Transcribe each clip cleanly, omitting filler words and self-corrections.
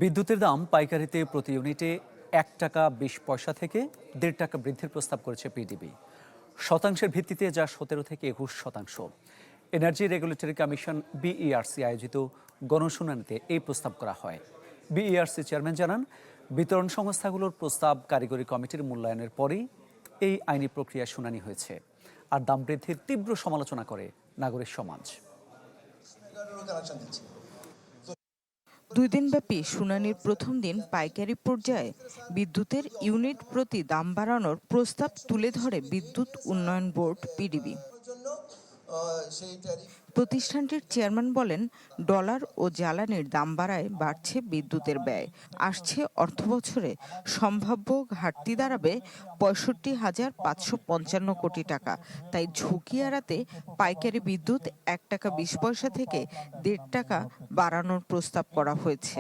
বিদ্যুতের দাম পাইকারিতে প্রতি ইউনিটে ৳1.20 থেকে ৳1.5 বৃদ্ধির প্রস্তাব করেছে পিডিবি। শতাংশের ভিত্তিতে যা 17 থেকে 21%। এনার্জি রেগুলেটরি কমিশন বিইআরসি আয়োজিত গণশুনানিতে এই প্রস্তাব করা হয়। বিইআরসি চেয়ারম্যান জানান, বিতরণ সংস্থাগুলোর প্রস্তাব কারিগরি কমিটির মূল্যায়নের পরেই এই আইনি প্রক্রিয়া শুনানি হয়েছে। আর দাম বৃদ্ধির তীব্র সমালোচনা করে নাগরিক সমাজ। 2 দিনব্যাপী শুনানির প্রথম দিন পাইকারি পর্যায়ে বিদ্যুতের ইউনিট প্রতি দাম বাড়ানোর প্রস্তাব তুলে ধরে বিদ্যুৎ উন্নয়ন বোর্ড পিডিবি। প্রতিষ্ঠানটির চেয়ারম্যান বলেন, ডলার ও জ্বালানির দাম বাড়ায় বাড়ছে বিদ্যুতের ব্যয়। আসছে অর্থবছরে সম্ভাব্য ঘাটতি দাঁড়াবে ৬৫,৫৫৫ কোটি টাকা। তাই ঝুঁকি এড়াতে পাইকারি বিদ্যুৎ $1.20 থেকে $1.5 বাড়ানোর প্রস্তাব করা হয়েছে।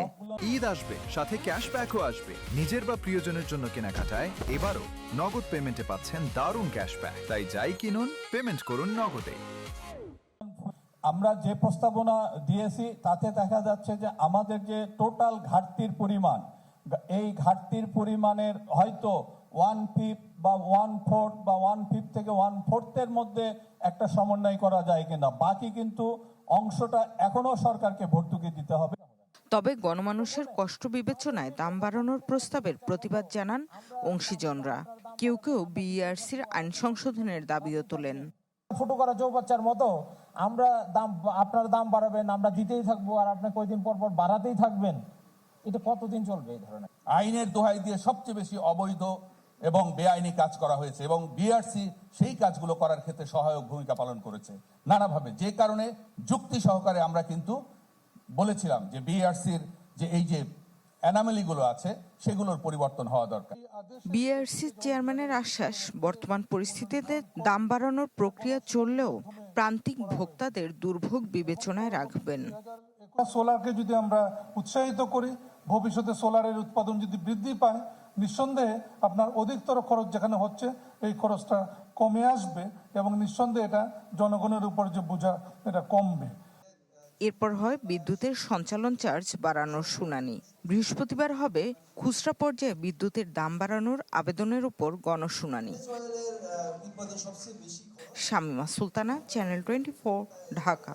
ঈদ আসবে, সাথে ক্যাশব্যাকও আসবে। নিজের বা প্রিয়জনের জন্য কেনাকাটায় এবারও নগদ পেমেন্টে পাচ্ছেন দারুণ ক্যাশব্যাক। তাই যাই কিনুন, পেমেন্ট করুন নগদে। আমরা যে প্রস্তাবনা দিয়েছি তাতে দেখা যাচ্ছে যে আমাদের যে টোটাল ঘাটতির পরিমাণ, এই ঘাটতির পরিমাণের হয়তো 1/5 বা 1/4 বা 1/5 থেকে 1/4 মধ্যে একটা সমন্বয় করা যায় কিনা। বাকি কিন্তু অংশটা এখনো সরকারকে ভর্তুকি দিতে হবে। তবে গণমানুষের কষ্ট বিবেচনায় দাম বাড়ানোর প্রস্তাবের প্রতিবাদ জানান অংশীজনরা। কেউ কেউ বিইআরসির আইন সংশোধনের দাবিও তোলেন। ছোট করা চৌবাচ্চার মতো আমরা আপনার দাম বাড়াবেন, আমরা দিতেই থাকবো, আর আপনি কয়দিন পর পর বাড়াতেই থাকবেন। এটা কতদিন চলবে এই ধরনের? আইনের দোহাই দিয়ে সবচেয়ে বেশি অবৈধ এবং বেআইনি কাজ করা হয়েছে এবং বিআরসি সেই কাজগুলো করার ক্ষেত্রে সহায়ক ভূমিকা পালন করেছে নানাভাবে। যে কারণে যুক্তি সহকারে আমরা কিন্তু বলেছিলাম যে বিআরসির যে এই যে অ্যানামেলিগুলো আছে সেগুলোর পরিবর্তন হওয়া দরকার। বিআরসি চেয়ারম্যানের আশ্বাস, বর্তমান পরিস্থিতিতে দাম বাড়ানোর প্রক্রিয়া চললেও প্রান্তিক ভোক্তাদের দুর্ভোগ বিবেচনায় রাখবেন। সোলারকে যদি আমরা উৎসাহিত করি, ভবিষ্যতে সোলারের উৎপাদন যদি বৃদ্ধি পায়, নিঃসন্দেহে আপনার অধিকতর খরচ যেখানে হচ্ছে এই খরচটা কমে আসবে এবং নিঃসন্দেহে এটা জনগণের উপর যে বোঝা এটা কমবে। এরপর হয় বিদ্যুতের সঞ্চালন চার্জ বাড়ানোর শুনানি। বৃহস্পতিবার হবে খুচরা পর্যায়ে বিদ্যুতের দাম বাড়ানোর আবেদনের উপর গণশুনানি। শামিমা সুলতানা, চ্যানেল 24, ঢাকা।